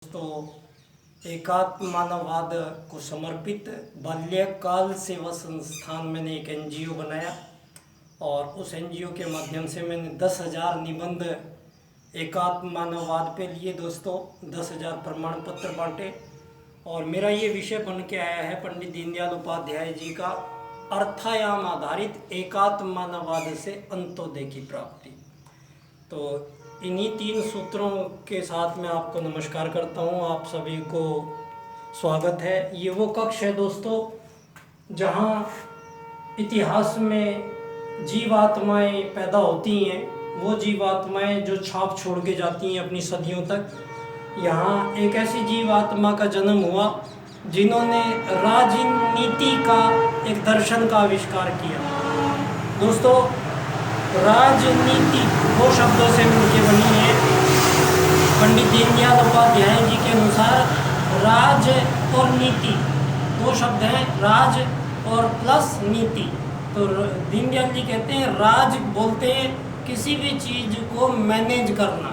दोस्तों, एकात्म मानववाद को समर्पित बाल्यकाल सेवा संस्थान मैंने एक एनजीओ बनाया और उस एनजीओ के माध्यम से मैंने 10,000 निबंध एकात्म मानववाद पे लिए। दोस्तों, 10,000 प्रमाण पत्र बांटे और मेरा ये विषय बन के आया है पंडित दीनदयाल उपाध्याय जी का अर्थायाम आधारित एकात्म मानववाद से अंत्योदय की प्राप्ति। तो इन्हीं 3 सूत्रों के साथ मैं आपको नमस्कार करता हूँ। आप सभी को स्वागत है। ये वो कक्ष है दोस्तों जहाँ इतिहास में जीवात्माएं पैदा होती हैं, वो जीवात्माएं जो छाप छोड़ के जाती हैं अपनी सदियों तक। यहाँ एक ऐसी जीवात्मा का जन्म हुआ जिन्होंने राजनीति का एक दर्शन का आविष्कार किया। दोस्तों, राजनीति 2 शब्दों से मिलकर बनी है। पंडित दीनदयाल उपाध्याय जी के अनुसार राज और नीति 2 शब्द हैं, राज और प्लस नीति। तो दीनदयाल जी कहते हैं, राज बोलते हैं किसी भी चीज़ को मैनेज करना,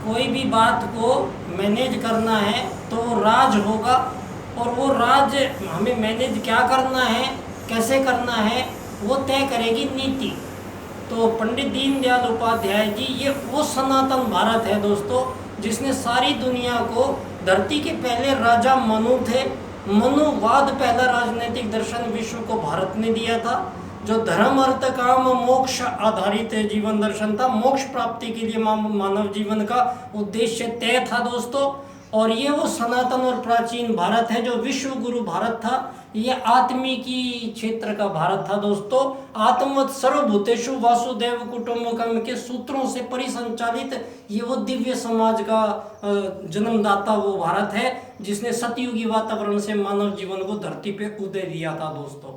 कोई भी बात को मैनेज करना है तो राज होगा। और वो राज हमें मैनेज क्या करना है, कैसे करना है, वो तय करेगी नीति। तो पंडित दीनदयाल उपाध्याय जी ये वो सनातन भारत है दोस्तों जिसने सारी दुनिया को, धरती के पहले राजा मनु थे, मनुवाद पहला राजनीतिक दर्शन विश्व को भारत ने दिया था, जो धर्म अर्थ काम मोक्ष आधारित जीवन दर्शन था। मोक्ष प्राप्ति के लिए मानव जीवन का उद्देश्य तय था दोस्तों। और ये वो सनातन और प्राचीन भारत है जो विश्व गुरु भारत था। ये आत्मिकी क्षेत्र का भारत था दोस्तों। आत्मवत् सर्वभूतेषु वासुदेव कुटुंबकम के सूत्रों से परिसंचालित ये वो दिव्य समाज का जन्मदाता वो भारत है जिसने सतयुगी वातावरण से मानव जीवन को धरती पे उदय दिया था दोस्तों।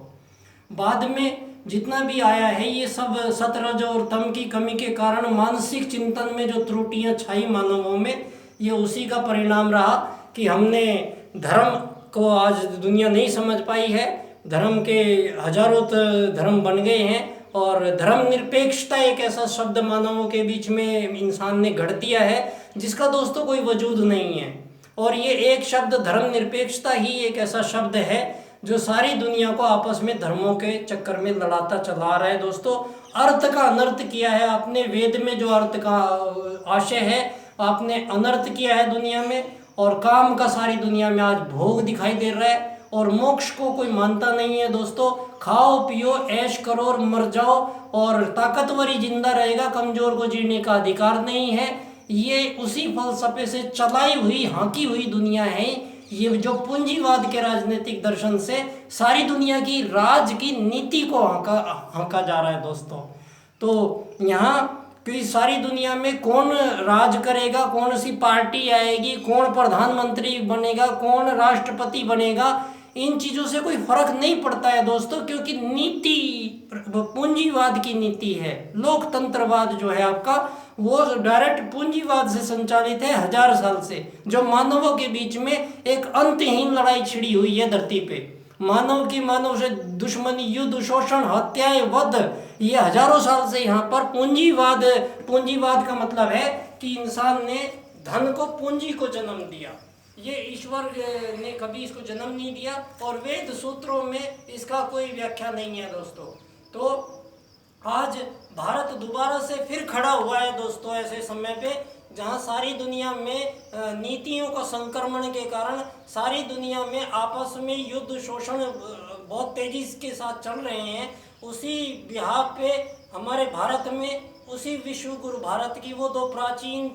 बाद में जितना भी आया है ये सब सतरज और तम की कमी के कारण मानसिक चिंतन में जो त्रुटियां छाई मानवों में, ये उसी का परिणाम रहा कि हमने धर्म को आज दुनिया नहीं समझ पाई है। धर्म के हजारों धर्म बन गए हैं और धर्मनिरपेक्षता एक ऐसा शब्द मानवों के बीच में इंसान ने गढ़ दिया है जिसका दोस्तों कोई वजूद नहीं है। और ये एक शब्द धर्मनिरपेक्षता ही एक ऐसा शब्द है जो सारी दुनिया को आपस में धर्मों के चक्कर में लड़ाता चला रहा है दोस्तों। अर्थ का अनर्थ किया है आपने, वेद में जो अर्थ का आशय है आपने अनर्थ किया है दुनिया में। और काम का सारी दुनिया में आज भोग दिखाई दे रहा है और मोक्ष को कोई मानता नहीं है दोस्तों। खाओ पियो ऐश करो और मर जाओ और ताकतवर ही जिंदा रहेगा, कमजोर को जीने का अधिकार नहीं है। ये उसी फलसफे से चलाई हुई हाँकी हुई दुनिया है। ये जो पूंजीवाद के राजनीतिक दर्शन से सारी दुनिया की राज की नीति को हाँका जा रहा है दोस्तों। तो यहाँ कि सारी दुनिया में कौन राज करेगा, कौन सी पार्टी आएगी, कौन प्रधानमंत्री बनेगा, कौन राष्ट्रपति बनेगा, इन चीज़ों से कोई फर्क नहीं पड़ता है दोस्तों, क्योंकि नीति पूंजीवाद की नीति है। लोकतंत्रवाद जो है आपका वो डायरेक्ट पूंजीवाद से संचालित है 1000 साल से, जो मानवों के बीच में एक अंतहीन लड़ाई छिड़ी हुई है धरती पे। मानव की मानव से दुश्मनी, युद्ध, शोषण, हत्याएं, वध, ये हजारों साल से यहाँ पर पूंजीवाद का मतलब है कि इंसान ने धन को, पूंजी को जन्म दिया। ये ईश्वर ने कभी इसको जन्म नहीं दिया और वेद सूत्रों में इसका कोई व्याख्या नहीं है दोस्तों। तो आज भारत दोबारा से फिर खड़ा हुआ है दोस्तों ऐसे समय पे जहाँ सारी दुनिया में नीतियों का संक्रमण के कारण सारी दुनिया में आपस में युद्ध, शोषण बहुत तेजी के साथ चल रहे हैं। उसी बिहार पे हमारे भारत में उसी विश्व गुरु भारत की वो 2 प्राचीन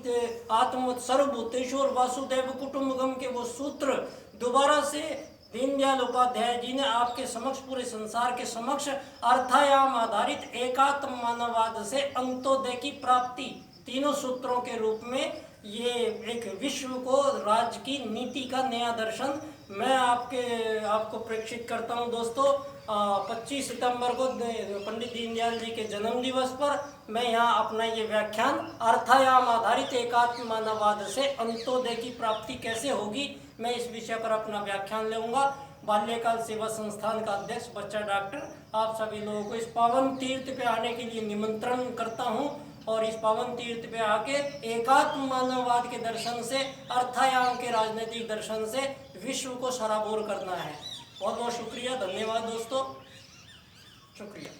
आत्मवत् सर्वभूतेषु और वासुदेव कुटुंबकम के वो सूत्र दोबारा से दीनदयाल उपाध्याय जी ने आपके समक्ष, पूरे संसार के समक्ष अर्थायाम आधारित एकात्म मानववाद से अंत्योदय की प्राप्ति 3 सूत्रों के रूप में ये एक विश्व को राज्य की नीति का नया दर्शन मैं आपको प्रेक्षित करता हूँ दोस्तों। 25 सितंबर को पंडित दीनदयाल जी के जन्म दिवस पर मैं यहाँ अपना ये व्याख्यान अर्थायाम आधारित एकात्म मानववाद से अंत्योदय की प्राप्ति कैसे होगी, मैं इस विषय पर अपना व्याख्यान लूँगा। बाल्यकाल सेवा संस्थान का अध्यक्ष बच्चा डॉक्टर आप सभी लोगों को इस पावन तीर्थ पे आने के लिए निमंत्रण करता हूँ और इस पावन तीर्थ पे आके एकात्म मानववाद के दर्शन से, अर्थायाम के राजनीतिक दर्शन से विश्व को सराबोर करना है। बहुत बहुत शुक्रिया, धन्यवाद दोस्तों, शुक्रिया।